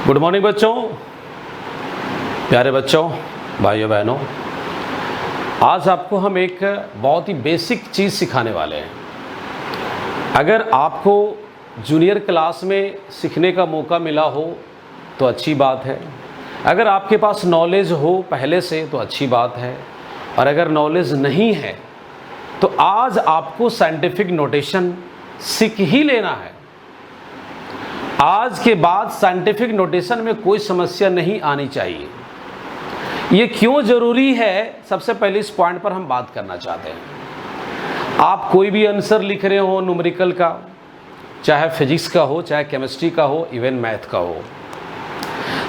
Good morning बच्चों, प्यारे बच्चों, भाइयों बहनों। आज आपको हम एक बहुत ही बेसिक चीज़ सिखाने वाले हैं। अगर आपको जूनियर क्लास में सीखने का मौका मिला हो तो अच्छी बात है। अगर आपके पास नॉलेज हो पहले से तो अच्छी बात है, और अगर नॉलेज नहीं है तो आज आपको साइंटिफिक नोटेशन सीख ही लेना है। आज के बाद साइंटिफिक नोटेशन में कोई समस्या नहीं आनी चाहिए। ये क्यों ज़रूरी है, सबसे पहले इस पॉइंट पर हम बात करना चाहते हैं। आप कोई भी आंसर लिख रहे हो न्यूमेरिकल का, चाहे फिजिक्स का हो, चाहे केमिस्ट्री का हो, इवन मैथ का हो,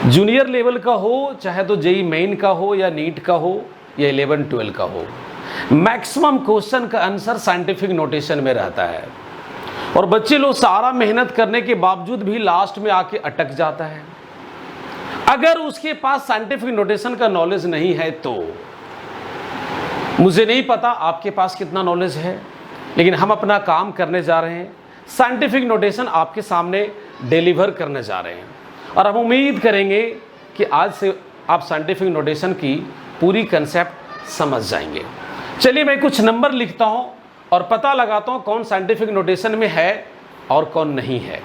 जूनियर लेवल का हो, चाहे तो जेई मेन का हो या नीट का हो या 11-12 का हो, मैक्सिमम क्वेश्चन का आंसर साइंटिफिक नोटेशन में रहता है। और बच्चे लोग सारा मेहनत करने के बावजूद भी लास्ट में आके अटक जाता है। अगर उसके पास साइंटिफिक नोटेशन का नॉलेज नहीं है तो मुझे नहीं पता आपके पास कितना नॉलेज है, लेकिन हम अपना काम करने जा रहे हैं। साइंटिफिक नोटेशन आपके सामने डिलीवर करने जा रहे हैं, और हम उम्मीद करेंगे कि आज से आप साइंटिफिक नोटेशन की पूरी कंसेप्ट समझ जाएंगे। चलिए मैं कुछ नंबर लिखता हूं और पता लगाता हूं कौन साइंटिफिक नोटेशन में है और कौन नहीं है।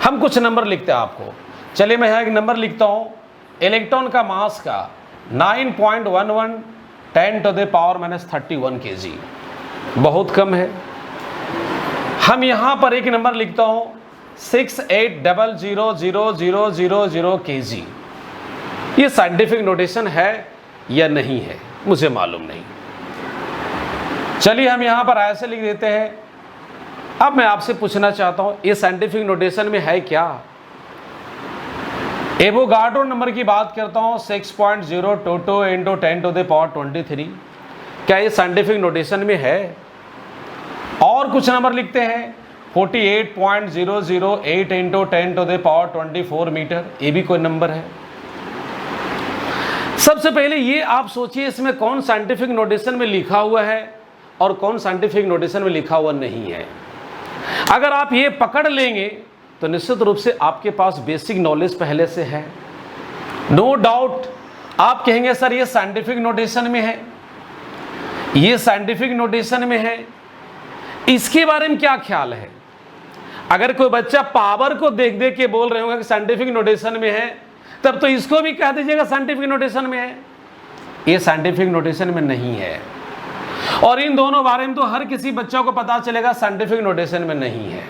हम कुछ नंबर लिखते हैं आपको। चलिए मैं यहाँ एक नंबर लिखता हूं। इलेक्ट्रॉन का मास का 9.11 10⁻³ kg, बहुत कम है। हम यहाँ पर एक नंबर लिखता हूँ 68000000 kg। ये साइंटिफिक नोटेशन है या नहीं है मुझे मालूम नहीं। चलिए हम यहाँ पर ऐसे लिख देते हैं। अब मैं आपसे पूछना चाहता हूँ, ये साइंटिफिक नोटेशन में है क्या? एवोगाड्रो नंबर की बात करता हूँ 6.022 × 10⁻23। क्या ये साइंटिफिक नोटेशन में है? और कुछ नंबर लिखते हैं 48.008 × 10⁻24 मीटर। ये भी कोई नंबर है? सबसे पहले ये आप सोचिए, इसमें कौन साइंटिफिक नोटेशन में लिखा हुआ है और कौन साइंटिफिक नोटेशन में लिखा हुआ नहीं है। अगर आप ये पकड़ लेंगे तो निश्चित रूप से आपके पास बेसिक नॉलेज पहले से है। नो डाउट आप कहेंगे सर ये साइंटिफिक नोटेशन में है, ये साइंटिफिक नोटेशन में है, इसके बारे में क्या ख्याल है? अगर कोई बच्चा पावर को देख देख के बोल रहे होंगे कि साइंटिफिक नोटेशन में है, तब तो इसको भी कह दीजिएगा साइंटिफिक नोटेशन में है। ये साइंटिफिक नोटेशन में नहीं है, और इन दोनों बारे में तो हर किसी बच्चा को पता चलेगा साइंटिफिक नोटेशन में नहीं है।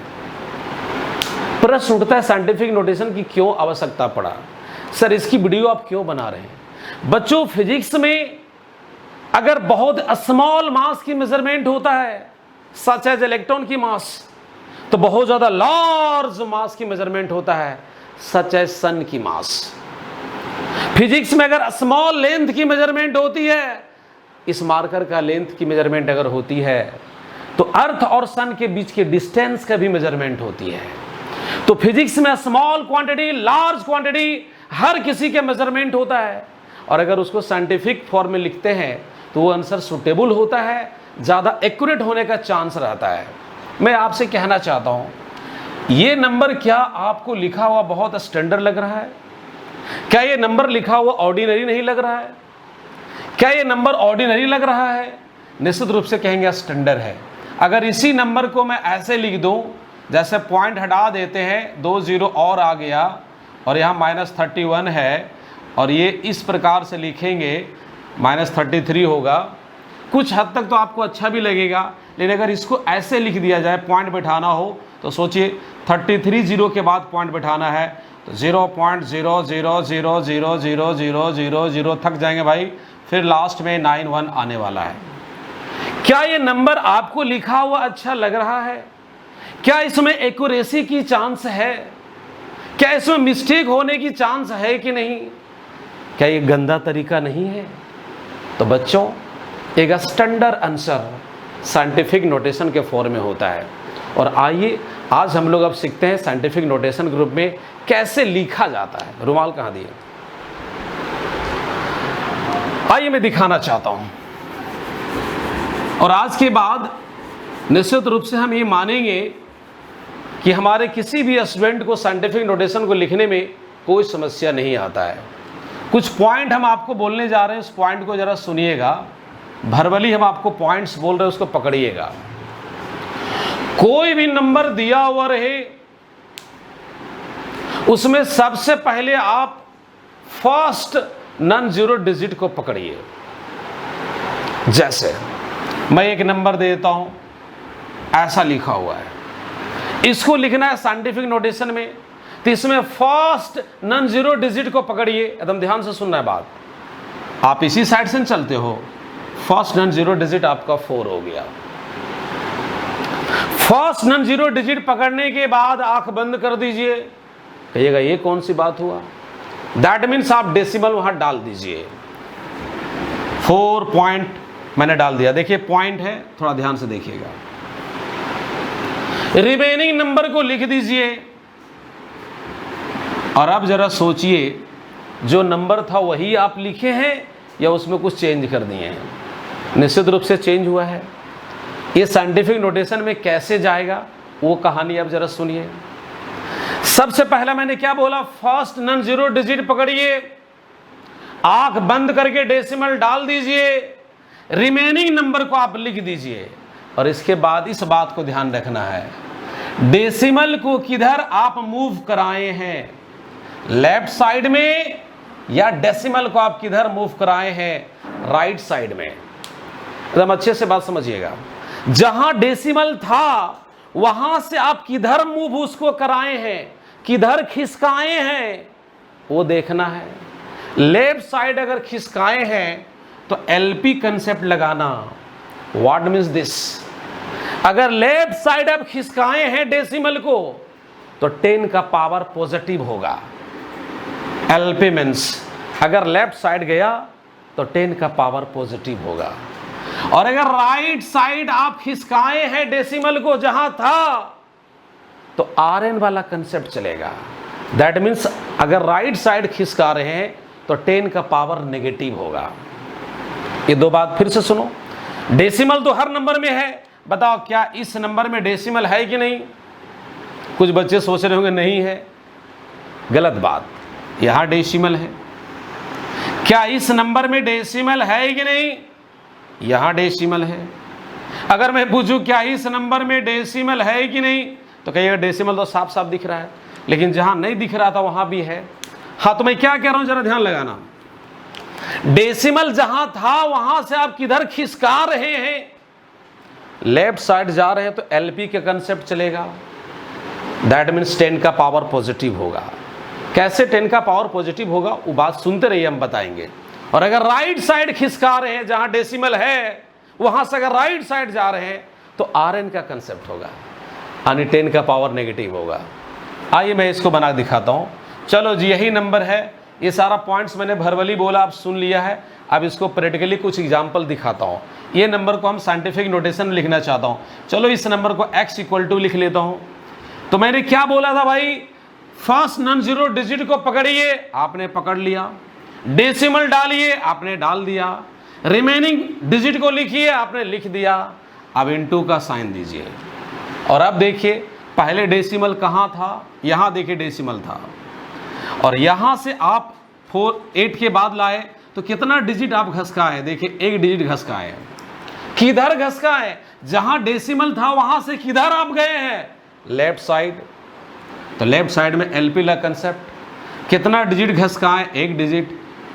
प्रश्न उठता है साइंटिफिक नोटेशन की क्यों आवश्यकता पड़ा? सर इसकी वीडियो आप क्यों बना रहे हैं? बच्चों फिजिक्स में अगर बहुत स्मॉल मास की मेजरमेंट होता है, सच एज इलेक्ट्रॉन की मास, तो बहुत ज्यादा लार्ज मास की मेजरमेंट होता है, सच एज सन की मास। फिजिक्स में अगर स्मॉल लेंथ की मेजरमेंट होती है, इस मार्कर का लेंथ की मेजरमेंट अगर होती है, तो अर्थ और सन के बीच के डिस्टेंस का भी मेजरमेंट होती है। तो फिजिक्स में स्मॉल क्वांटिटी, लार्ज क्वांटिटी, हर किसी के मेजरमेंट होता है, और अगर उसको साइंटिफिक फॉर्म में लिखते हैं तो वो आंसर सुटेबल होता है, ज़्यादा एक्यूरेट होने का चांस रहता है। मैं आपसे कहना चाहता हूँ, ये नंबर क्या आपको लिखा हुआ बहुत स्टैंडर्ड लग रहा है? क्या ये नंबर लिखा हुआ ऑर्डिनरी नहीं लग रहा है? क्या ये नंबर ऑर्डिनरी लग रहा है? निश्चित रूप से कहेंगे स्टैंडर्ड है। अगर इसी नंबर को मैं ऐसे लिख दूं, जैसे पॉइंट हटा देते हैं, 2 0 और आ गया, और यहाँ -31 है, और ये इस प्रकार से लिखेंगे -33 होगा, कुछ हद तक तो आपको अच्छा भी लगेगा। लेकिन अगर इसको ऐसे लिख दिया जाए, पॉइंट बैठाना हो, तो सोचिए 33 जीरो के बाद पॉइंट बैठाना है, तो 0.0000000 थक जाएंगे भाई, फिर लास्ट में 91 आने वाला है। क्या ये नंबर आपको लिखा हुआ अच्छा लग रहा है? क्या इसमें एक्यूरेसी की चांस है? क्या इसमें मिस्टेक होने की चांस है कि नहीं? क्या ये गंदा तरीका नहीं है? तो बच्चों, एक स्टैंडर्ड आंसर साइंटिफिक नोटेशन के फॉर्म में होता है। और आइए आज हम लोग अब सीखते हैं साइंटिफिक नोटेशन ग्रुप में कैसे लिखा जाता है। रुमाल कहाँ दिया? आइए मैं दिखाना चाहता हूं। और आज के बाद निश्चित रूप से हम ये मानेंगे कि हमारे किसी भी स्टूडेंट को साइंटिफिक नोटेशन को लिखने में कोई समस्या नहीं आता है। कुछ पॉइंट हम आपको बोलने जा रहे हैं, उस पॉइंट को जरा सुनिएगा। भरवली हम आपको पॉइंट्स बोल रहे हैं, उसको पकड़िएगा। कोई भी नंबर दिया हुआ रहे, उसमें सबसे पहले आप फर्स्ट नॉन जीरो डिजिट को पकड़िए। जैसे मैं एक नंबर देता हूं, ऐसा लिखा हुआ है, इसको लिखना है साइंटिफिक नोटेशन में, तो इसमें फर्स्ट नॉन जीरो डिजिट को पकड़िए। एकदम ध्यान से सुनना है बात। आप इसी साइड से चलते हो, फर्स्ट नॉन जीरो डिजिट आपका 4 हो गया। फर्स्ट नॉन जीरो डिजिट पकड़ने के बाद आंख बंद कर दीजिए। कहिएगा ये कौन सी बात हुआ? दैट मीन्स आप डेसिमल वहां डाल दीजिए। 4 पॉइंट मैंने डाल दिया। देखिए पॉइंट है, थोड़ा ध्यान से देखिएगा। रिमेनिंग नंबर को लिख दीजिए। और अब जरा सोचिए, जो नंबर था वही आप लिखे हैं या उसमें कुछ चेंज कर दिए हैं? निश्चित रूप से चेंज हुआ है। ये साइंटिफिक नोटेशन में कैसे जाएगा वो कहानी अब जरा सुनिए। सबसे पहला मैंने क्या बोला? फर्स्ट नॉन जीरो डिजिट पकड़िए, आंख बंद करके डेसिमल डाल दीजिए, रिमेनिंग नंबर को आप लिख दीजिए। और इसके बाद इस बात को ध्यान रखना है, डेसिमल को किधर आप मूव कराए हैं, लेफ्ट साइड में, या डेसिमल को आप किधर मूव कराए हैं, राइट साइड में। एकदम अच्छे से बात समझिएगा। जहां डेसिमल था वहां से आप किधर मूव उसको कराए हैं, किधर खिसकाए हैं, वो देखना है। लेफ्ट साइड अगर खिसकाए हैं तो एलपी कंसेप्ट लगाना। What means this? अगर लेफ्ट साइड आप खिसकाए हैं डेसिमल को तो 10 का पावर पॉजिटिव होगा। एलपी मीन्स अगर लेफ्ट साइड गया तो 10 का पावर पॉजिटिव होगा। और अगर राइट साइड आप खिसकाए हैं डेसिमल को जहां था, तो आरएन वाला कंसेप्ट चलेगा। दैट मीन्स अगर राइट साइड खिसका रहे हैं तो 10 का पावर नेगेटिव होगा। ये दो बात फिर से सुनो। डेसिमल तो हर नंबर में है, बताओ क्या इस नंबर में डेसिमल है कि नहीं? कुछ बच्चे सोच रहे होंगे नहीं है, गलत बात। यहां डेसिमल है। क्या इस नंबर में डेसिमल है कि नहीं? यहां डेसिमल है। अगर मैं पूछूं क्या इस नंबर में डेसिमल है कि नहीं, तो कहिएगा डेसिमल तो साफ साफ दिख रहा है, लेकिन जहां नहीं दिख रहा था वहां भी है। हाँ, तो मैं क्या कह रहा हूं, जरा ध्यान लगाना। डेसिमल जहां था वहां से आप किधर खिसका रहे हैं, लेफ्ट साइड जा रहे हैं, तो एलपी का कंसेप्ट चलेगा। दैट मीन्स 10 का पावर पॉजिटिव होगा। कैसे 10 का पावर पॉजिटिव होगा वो बात सुनते रहिए, हम बताएंगे। और अगर राइट साइड खिसका रहे हैं, जहां डेसिमल है वहां से अगर राइट साइड जा रहे हैं, तो आरएन का कंसेप्ट होगा, यानी 10 का पावर नेगेटिव होगा। आइए मैं इसको बना दिखाता हूं। चलो जी, यही नंबर है। ये सारा पॉइंट्स मैंने भरवली बोला, आप सुन लिया है। अब इसको प्रैक्टिकली कुछ एग्जाम्पल दिखाता हूं। ये नंबर को हम साइंटिफिक नोटेशन में लिखना चाहता हूं। चलो इस नंबर को x = लिख लेता हूं। तो मैंने क्या बोला था भाई? फर्स्ट नॉन जीरो डिजिट को पकड़िए, आपने पकड़ लिया। डेसिमल डालिए, आपने डाल दिया। रिमेनिंग डिजिट को लिखिए, आपने लिख दिया। अब इनटू का साइन दीजिए। और अब देखिए पहले डेसिमल कहाँ था? यहाँ देखिए डेसिमल था, और यहाँ से आप 8 के बाद लाए तो कितना डिजिट आप घसकाए? देखिए 1 डिजिट घसकाए। किधर घसकाए? जहां डेसिमल था वहां से किधर आप गए हैं? Left side. तो लेफ्ट साइड में एलपी का कंसेप्ट। कितना डिजिट घसकाए? 1 डिजिट,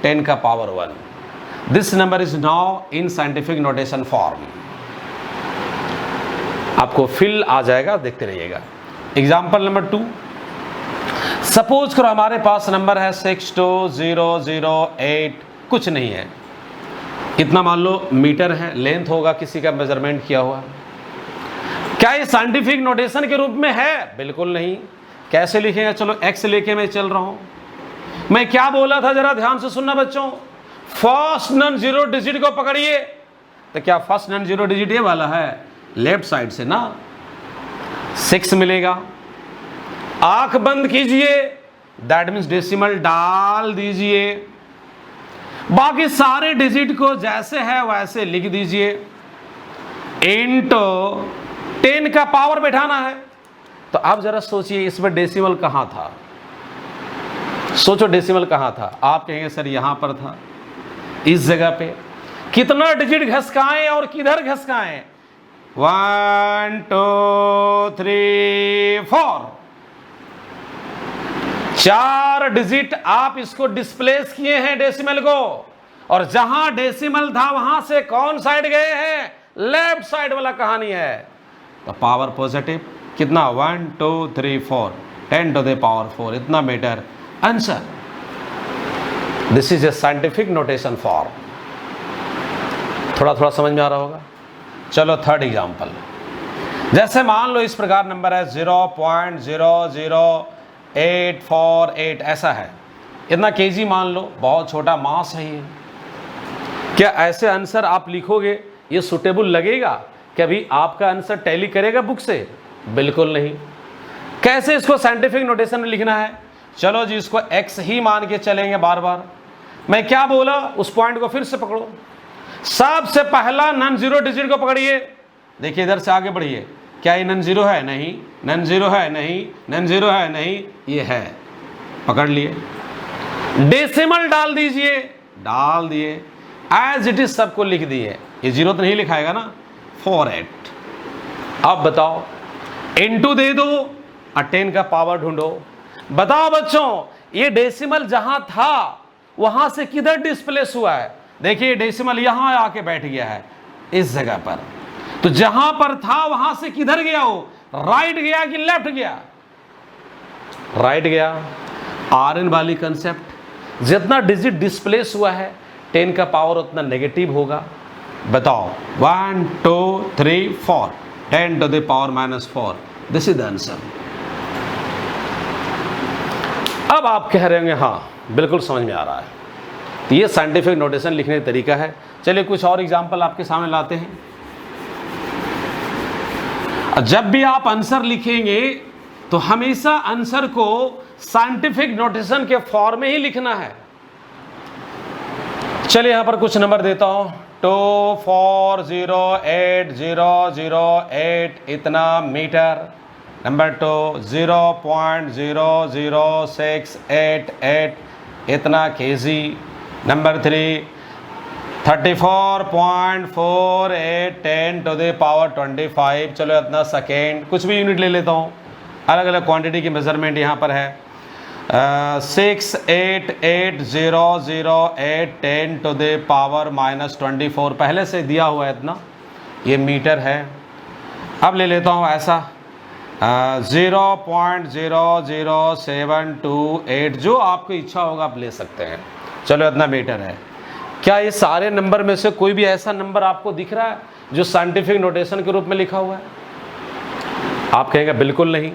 10 का power 1। This number is now in scientific notation form. आपको फिल आ जाएगा, देखते रहिएगा। Example number 2। सपोज करो हमारे पास नंबर है 62008, कुछ नहीं है, इतना मान लो मीटर है, लेंथ होगा किसी का मेजरमेंट किया हुआ। क्या ये साइंटिफिक नोटेशन के रूप में है? बिल्कुल नहीं। कैसे लिखेंगे? चलो x लेके मैं चल रहा हूं। मैं क्या बोला था, जरा ध्यान से सुनना बच्चों। फर्स्ट नॉन जीरो डिजिट को पकड़िए। तो क्या फर्स्ट नॉन जीरो डिजिट ये वाला है? लेफ्ट साइड से ना 6 मिलेगा। आंख बंद कीजिए, दैट मीन्स डेसिमल डाल दीजिए। बाकी सारे डिजिट को जैसे है वैसे लिख दीजिए। इनटू 10 का पावर बैठाना है। तो आप जरा सोचिए इसमें डेसिमल कहां था? सोचो डेसिमल कहाँ था, आप कहेंगे सर यहाँ पर था, इस जगह पे। कितना डिजिट घसकाएं और किधर घसकाएं? 1 2 3 4, 4 डिजिट आप इसको डिस्प्लेस किए हैं डेसिमल को, और जहां डेसिमल था वहां से कौन साइड गए हैं? लेफ्ट साइड वाला कहानी है। तो पावर पॉजिटिव कितना? 1 2 3 4, 10 to the power 4, इतना meter answer. This is a scientific notation for. थोड़ा थोड़ा समझ में आ रहा होगा। चलो थर्ड एग्जाम्पल, जैसे मान लो इस प्रकार नंबर है 0.00848, ऐसा है, इतना केजी मान लो, बहुत छोटा मास है ये। क्या ऐसे आंसर आप लिखोगे ये सुटेबल लगेगा? क्या अभी आपका आंसर टैली करेगा बुक से? बिल्कुल नहीं। कैसे इसको साइंटिफिक नोटेशन में लिखना है? चलो जी, इसको x ही मान के चलेंगे बार बार। मैं क्या बोला उस पॉइंट को फिर से पकड़ो। सबसे पहला नॉन जीरो डिजिट को पकड़िए, देखिए इधर से आगे बढ़िए। क्या ये नॉन जीरो है? नहीं। नॉन जीरो है? नहीं। नॉन जीरो है? नहीं। ये है, पकड़ लिए। डेसिमल डाल दीजिए, डाल दिए, एज इट इज सबको लिख दिए। ये जीरो तो नहीं लिखाएगा ना, 48। अब बताओ, इनटू दे दो और 10 का पावर ढूंढो। बताओ बच्चों, ये डेसिमल जहां था वहां से किधर डिस्प्लेस हुआ है? देखिए डेसिमल यहां आके बैठ गया है इस जगह पर। तो जहां पर था वहां से किधर गया हो? राइट गया कि लेफ्ट गया? राइट गया। आरएन वाली कंसेप्ट, जितना डिजिट डिस्प्लेस हुआ है 10 का पावर उतना नेगेटिव होगा। बताओ, 1 2 3 4, 10 to the power -4, this is the answer. अब आप कह रहे होंगे हाँ बिल्कुल समझ में आ रहा है, तो ये साइंटिफिक नोटेशन लिखने का तरीका है। चलिए कुछ और एग्जांपल आपके सामने लाते हैं। जब भी आप आंसर लिखेंगे तो हमेशा आंसर को साइंटिफिक नोटेशन के फॉर्म में ही लिखना है। चलिए यहां पर कुछ नंबर देता हूं, 2408 इतना मीटर। नंबर 2 0.00688 इतना KG. Number 3 34.48 10 to the power 25, चलो इतना सेकेंड। कुछ भी यूनिट ले लेता हूँ, अलग अलग क्वांटिटी की मेजरमेंट यहाँ पर है। 688,008 10 to the power -24, पहले से दिया हुआ है इतना, ये मीटर है। अब ले लेता हूँ ऐसा 0.00728, जो आपकी इच्छा होगा आप ले सकते हैं। चलो इतना मीटर है। क्या ये सारे नंबर में से कोई भी ऐसा नंबर आपको दिख रहा है जो साइंटिफिक नोटेशन के रूप में लिखा हुआ है? आप कहेंगे बिल्कुल नहीं।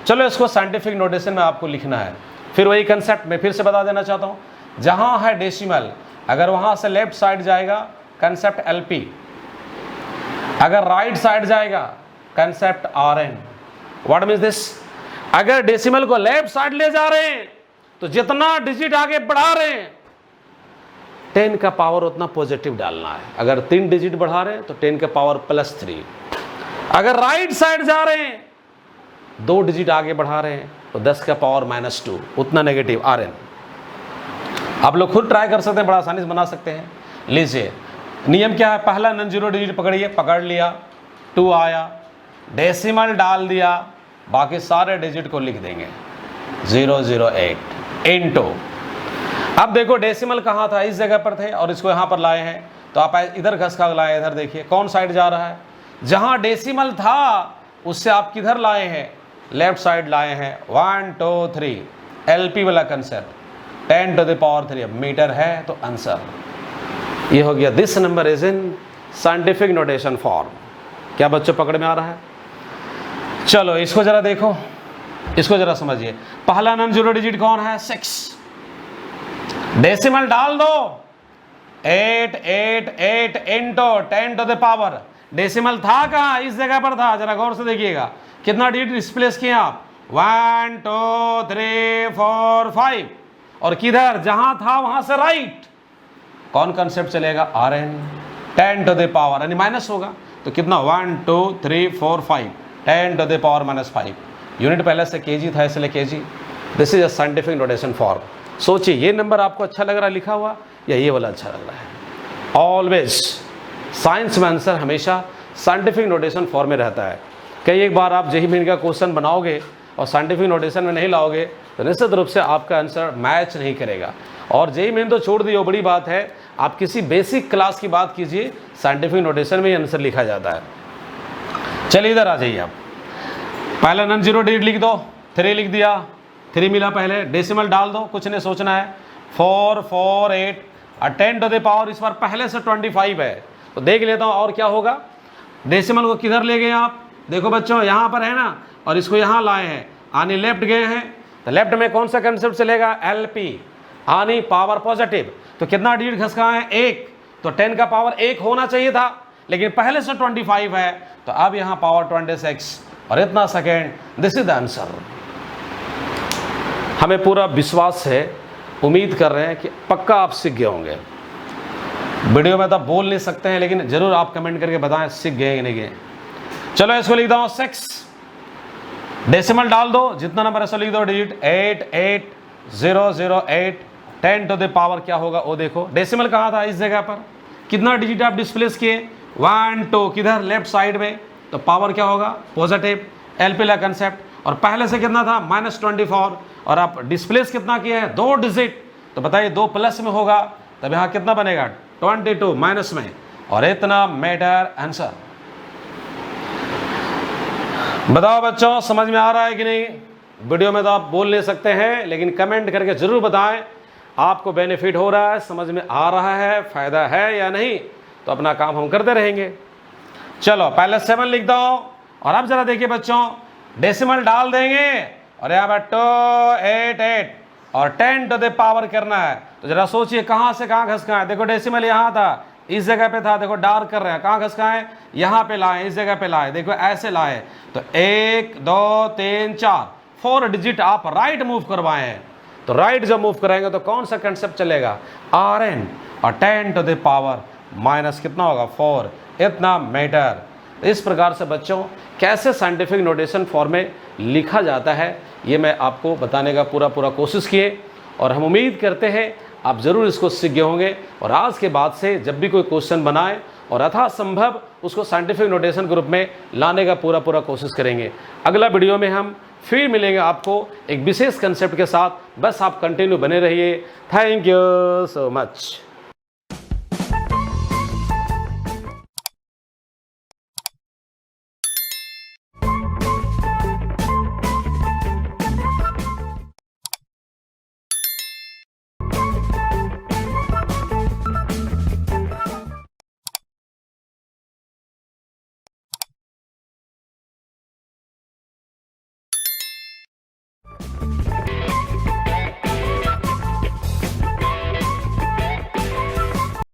चलो इसको साइंटिफिक नोटेशन में आपको लिखना है। फिर वही कंसेप्ट मैं फिर से बता देना चाहता हूँ। जहाँ है डेसिमल, अगर वहाँ से लेफ्ट साइड जाएगा कंसेप्ट LP, अगर राइट साइड जाएगा concept RN। What means this? अगर डेसिमल को लेफ्ट साइड ले जा रहे हैं तो जितना डिजिट आगे बढ़ा रहे हैं 10 का पावर उतना पॉजिटिव डालना है। अगर 3 डिजिट बढ़ा रहे हैं तो 10 का पावर +3। अगर राइट साइड जा रहे हैं 2 डिजिट आगे बढ़ा रहे हैं तो 10 का पावर -2, उतना नेगेटिव RN। आप लोग खुद ट्राई कर सकते हैं, बड़ा आसानी से बना सकते हैं। लीजिए नियम क्या है, पहला नॉन जीरो डिजिट पकड़िए, पकड़ लिया, 2 आया, डेसिमल डाल दिया, बाकी सारे डिजिट को लिख देंगे 008 इनटू। अब देखो डेसिमल कहाँ था, इस जगह पर थे और इसको यहाँ पर लाए हैं, तो आप इधर घसका लाए, इधर देखिए कौन साइड जा रहा है। जहाँ डेसिमल था उससे आप किधर लाए हैं? लेफ्ट साइड लाए हैं। 1 2 3 LP वाला कंसेप्ट, 10 to the power 3। अब मीटर है तो आंसर ये हो गया। This number is in scientific notation form. क्या बच्चों पकड़ में आ रहा है? चलो इसको जरा देखो, इसको जरा समझिए। पहला नॉन जीरो डिजिट कौन है? 6। डेसिमल डाल दो, 888 into 10 to the power। Decimal था कहाँ? इस जगह पर था, जरा गौर से देखिएगा। कितना डिजिट डिस्प्लेस किए आप? 1 2 3 4 5, और किधर? जहां था वहां से राइट। कौन कंसेप्ट चलेगा? RN। 10 to the power यानी माइनस होगा, तो कितना? 1 2 3 4 5, 10 to the power -5। यूनिट पहले से केजी था इसलिए KG. This is a scientific notation form. सोचिए ये नंबर आपको अच्छा लग रहा है लिखा हुआ या ये वाला अच्छा लग रहा है? ऑलवेज साइंस में आंसर हमेशा साइंटिफिक नोटेशन फॉर्म में रहता है। कई एक बार आप जेईई मेन का क्वेश्चन बनाओगे और साइंटिफिक नोटेशन में नहीं लाओगे तो निश्चित रूप से आपका आंसर मैच नहीं करेगा। और जेईई मेन तो छोड़ दिए, बड़ी बात है, आप किसी बेसिक क्लास की बात कीजिए, साइंटिफिक नोटेशन में ही आंसर लिखा जाता है। चलिए इधर आ जाइए आप, पहला नॉन जीरो डिजिट लिख दो, 3 लिख दिया, 3 मिला, पहले डेसिमल डाल दो, कुछ नहीं सोचना है, 4 4 8 और 10 टू द पावर इस बार पहले से 25 है, तो देख लेता हूँ और क्या होगा। डेसिमल को किधर ले गए आप? देखो बच्चों यहाँ पर है ना, और इसको यहाँ लाए हैं, आनी लेफ्ट गए हैं, तो लेफ्ट में कौन सा कंसेप्ट चलेगा? LP, आनी पावर पॉजिटिव। तो कितना डिजिट घसका है? 1, तो 10 का पावर 1 होना चाहिए था, लेकिन पहले से 25 है, तो अब यहाँ पावर 26 और इतना second. This is the answer. हमें पूरा विश्वास है, उम्मीद कर रहे हैं कि पक्का आप सीख गए होंगे। वीडियो में तो बोल नहीं सकते हैं, लेकिन जरूर आप कमेंट करके बताएं सीख गए कि नहीं गए। चलो इसको लिख दो 6, डेसिमल डाल दो, जितना नंबर है सो लिख दो डिजिट, 88008, 10 टू द पावर क्या होगा वो देखो। डेसिमल कहाँ था? इस जगह पर। कितना डिजिट आप डिस्प्लेस किए? 1 2, किधर? लेफ्ट साइड में, तो पावर क्या होगा? पॉजिटिव। LP का कंसेप्ट, और पहले से कितना था? -24, और आप डिस्प्लेस कितना किए हैं? 2 डिजिट, तो बताइए 2 प्लस में होगा, तब यहाँ कितना बनेगा? 22 माइनस में, और इतना मैटर आंसर। बताओ बच्चों समझ में आ रहा है कि नहीं? वीडियो में तो आप बोल नहीं सकते हैं, लेकिन कमेंट करके जरूर बताएं आपको बेनिफिट हो रहा है, समझ में आ रहा है, फायदा है या नहीं, तो अपना काम हम करते रहेंगे। चलो पहले 7 लिख दो, और अब जरा देखिए बच्चों, डेसिमल डाल देंगे और यहाँ पर 288 और 10 टू द पावर करना है, तो जरा सोचिए कहाँ से कहाँ घसका है। देखो डेसिमल यहाँ था, इस जगह पे था, देखो डार्क कर रहे हैं, कहाँ घसका है? यहाँ पे लाए, इस जगह पे लाए, देखो ऐसे लाए, तो 1 2 3 4 डिजिट आप राइट मूव करवाए हैं, तो राइट जब मूव कराएंगे तो कौन सा कंसेप्ट चलेगा? RN, और 10 टू द पावर माइनस कितना होगा? 4, इतना मैटर। इस प्रकार से बच्चों कैसे साइंटिफिक नोटेशन फॉर्म में लिखा जाता है, ये मैं आपको बताने का पूरा कोशिश किए, और हम उम्मीद करते हैं आप ज़रूर इसको सीख गए होंगे, और आज के बाद से जब भी कोई क्वेश्चन बनाए और यथासंभव उसको साइंटिफिक नोटेशन के रूप में लाने का पूरा कोशिश करेंगे। अगला वीडियो में हम फिर मिलेंगे आपको एक विशेष कंसेप्ट के साथ, बस आप कंटिन्यू बने रहिए। Thank you so much.